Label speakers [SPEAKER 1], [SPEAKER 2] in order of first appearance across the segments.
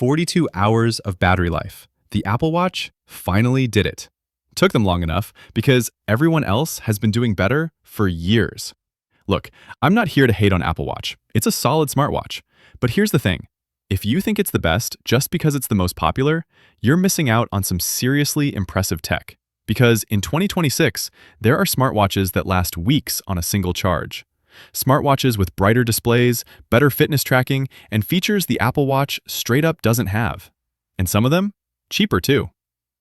[SPEAKER 1] 42 hours of battery life. The Apple Watch finally did it. Took them long enough because everyone else has been doing better for years. Look, I'm not here to hate on Apple Watch. It's a solid smartwatch. But here's the thing. If you think it's the best just because it's the most popular, you're missing out on some seriously impressive tech. Because in 2026, there are smartwatches that last weeks on a single charge. Smartwatches with brighter displays, better fitness tracking, and features the Apple Watch straight up doesn't have. And some of them, cheaper too.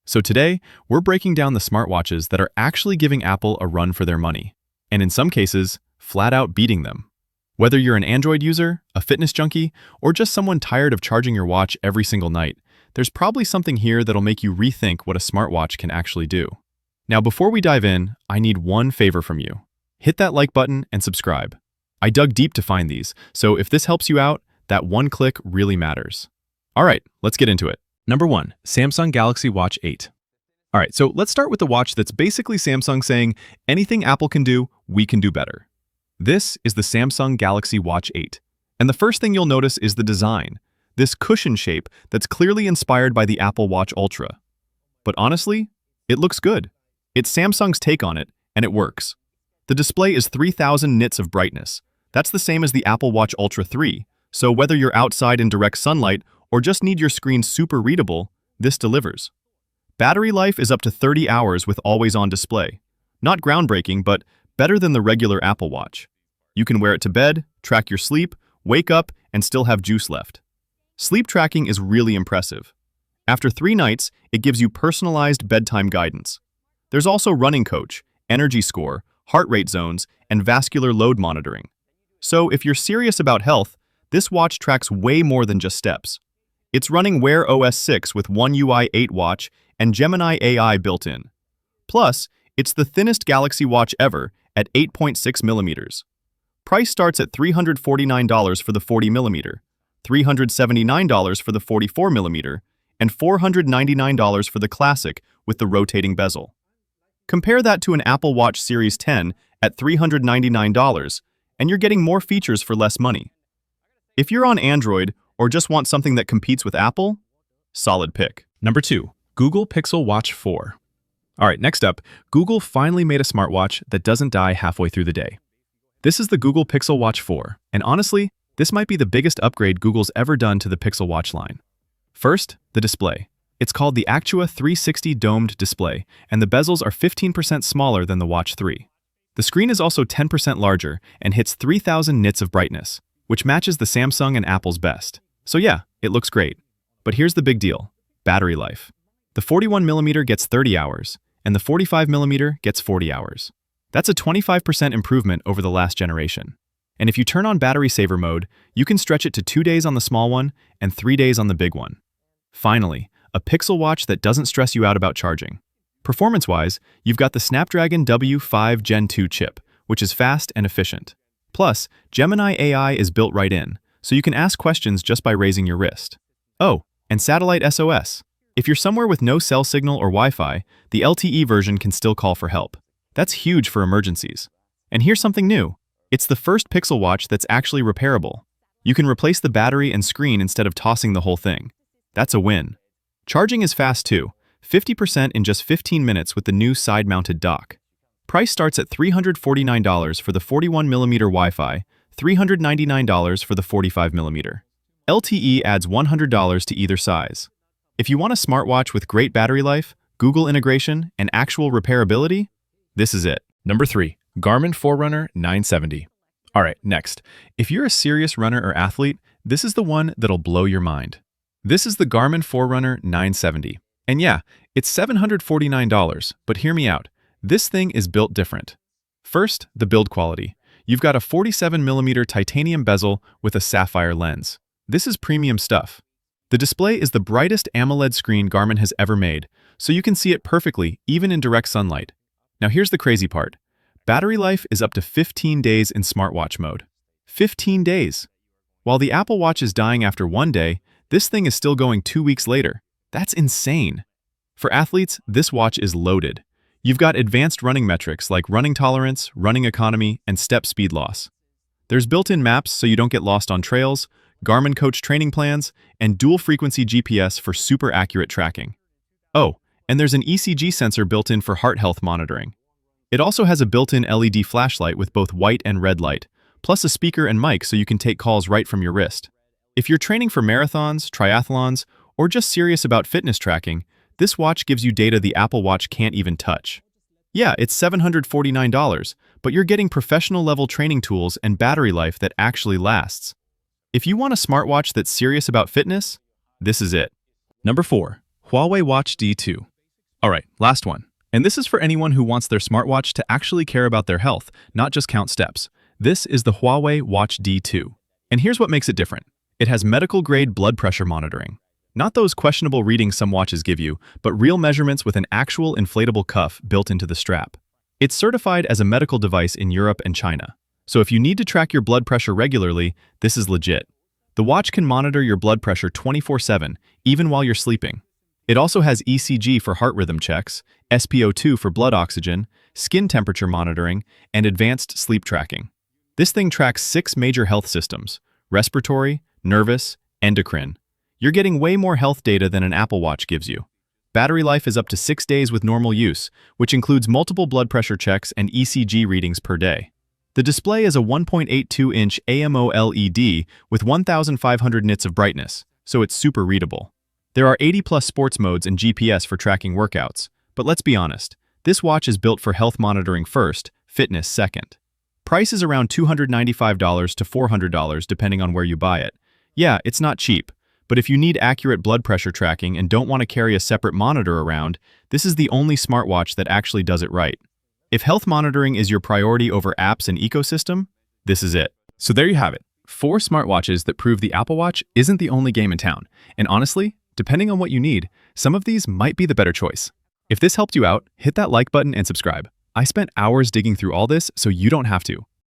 [SPEAKER 1] So today, we're breaking down the smartwatches that are actually giving Apple a run for their money, and in some cases, flat out beating them. Whether you're an Android user, a fitness junkie, or just someone tired of charging your watch every single night, there's probably something here that'll make you rethink what a smartwatch can actually do. Now, before we dive in, I need one favor from you. Hit that like button and subscribe. I dug deep to find these, so if this helps you out, that one click really matters. All right, let's get into it. Number 1, Samsung Galaxy Watch 8. All right, so let's start with the watch that's basically Samsung saying, anything Apple can do, we can do better. This is the Samsung Galaxy Watch 8. And the first thing you'll notice is the design, this cushion shape that's clearly inspired by the Apple Watch Ultra. But honestly, it looks good. It's Samsung's take on it, and it works. The display is 3000 nits of brightness. That's the same as the Apple Watch Ultra 3, so whether you're outside in direct sunlight or just need your screen super readable, this delivers. Battery life is up to 30 hours with always-on display. Not groundbreaking, but better than the regular Apple Watch. You can wear it to bed, track your sleep, wake up, and still have juice left. Sleep tracking is really impressive. After 3 nights, it gives you personalized bedtime guidance. There's also running coach, energy score, heart rate zones, and vascular load monitoring. So if you're serious about health, this watch tracks way more than just steps. It's running Wear OS 6 with One UI 8 watch and Gemini AI built in. Plus, it's the thinnest Galaxy Watch ever at 8.6 millimeters. Price starts at $349 for the 40 millimeter, $379 for the 44 millimeter, and $499 for the Classic with the rotating bezel. Compare that to an Apple Watch Series 10 at $399, and you're getting more features for less money. If you're on Android or just want something that competes with Apple, solid pick. Number 2, Google Pixel Watch 4. All right, next up, Google finally made a smartwatch that doesn't die halfway through the day. This is the Google Pixel Watch 4, and honestly, this might be the biggest upgrade Google's ever done to the Pixel Watch line. First, the display. It's called the Actua 360 domed display, and the bezels are 15% smaller than the Watch 3. The screen is also 10% larger and hits 3000 nits of brightness, which matches the Samsung and Apple's best. So yeah, it looks great. But here's the big deal, battery life. The 41mm gets 30 hours, and the 45mm gets 40 hours. That's a 25% improvement over the last generation. And if you turn on battery saver mode, you can stretch it to 2 days on the small one and 3 days on the big one. Finally, a Pixel watch that doesn't stress you out about charging. Performance-wise, you've got the Snapdragon W5 Gen 2 chip, which is fast and efficient. Plus, Gemini AI is built right in, so you can ask questions just by raising your wrist. Oh, and satellite SOS. If you're somewhere with no cell signal or Wi-Fi, the LTE version can still call for help. That's huge for emergencies. And here's something new. It's the first Pixel watch that's actually repairable. You can replace the battery and screen instead of tossing the whole thing. That's a win. Charging is fast too, 50% in just 15 minutes with the new side-mounted dock. Price starts at $349 for the 41mm Wi-Fi, $399 for the 45mm. LTE adds $100 to either size. If you want a smartwatch with great battery life, Google integration, and actual repairability, this is it. Number 3, Garmin Forerunner 970. All right, next. If you're a serious runner or athlete, this is the one that'll blow your mind. This is the Garmin Forerunner 970. And yeah, it's $749, but hear me out. This thing is built different. First, the build quality. You've got a 47mm titanium bezel with a sapphire lens. This is premium stuff. The display is the brightest AMOLED screen Garmin has ever made, so you can see it perfectly even in direct sunlight. Now here's the crazy part. Battery life is up to 15 days in smartwatch mode. 15 days! While the Apple Watch is dying after 1 day, this thing is still going 2 weeks later. That's insane. For athletes, this watch is loaded. You've got advanced running metrics like running tolerance, running economy, and step speed loss. There's built-in maps so you don't get lost on trails, Garmin coach training plans, and dual-frequency GPS for super accurate tracking. Oh, and there's an ECG sensor built in for heart health monitoring. It also has a built-in LED flashlight with both white and red light, plus a speaker and mic so you can take calls right from your wrist. If you're training for marathons, triathlons, or just serious about fitness tracking, this watch gives you data the Apple Watch can't even touch. Yeah, it's $749, but you're getting professional-level training tools and battery life that actually lasts. If you want a smartwatch that's serious about fitness, this is it. Number 4. Huawei Watch D2. Alright, last one. And this is for anyone who wants their smartwatch to actually care about their health, not just count steps. This is the Huawei Watch D2. And here's what makes it different. It has medical-grade blood pressure monitoring. Not those questionable readings some watches give you, but real measurements with an actual inflatable cuff built into the strap. It's certified as a medical device in Europe and China. So if you need to track your blood pressure regularly, this is legit. The watch can monitor your blood pressure 24/7, even while you're sleeping. It also has ECG for heart rhythm checks, SpO2 for blood oxygen, skin temperature monitoring, and advanced sleep tracking. This thing tracks 6 major health systems: respiratory, nervous, endocrine. You're getting way more health data than an Apple Watch gives you. Battery life is up to 6 days with normal use, which includes multiple blood pressure checks and ECG readings per day. The display is a 1.82-inch AMOLED with 1,500 nits of brightness, so it's super readable. There are 80+ sports modes and GPS for tracking workouts, but let's be honest, this watch is built for health monitoring first, fitness second. Price is around $295 to $400 depending on where you buy it. Yeah, it's not cheap. But if you need accurate blood pressure tracking and don't want to carry a separate monitor around, this is the only smartwatch that actually does it right. If health monitoring is your priority over apps and ecosystem, this is it. So there you have it. 4 smartwatches that prove the Apple Watch isn't the only game in town. And honestly, depending on what you need, some of these might be the better choice. If this helped you out, hit that like button and subscribe. I spent hours digging through all this, so you don't have to.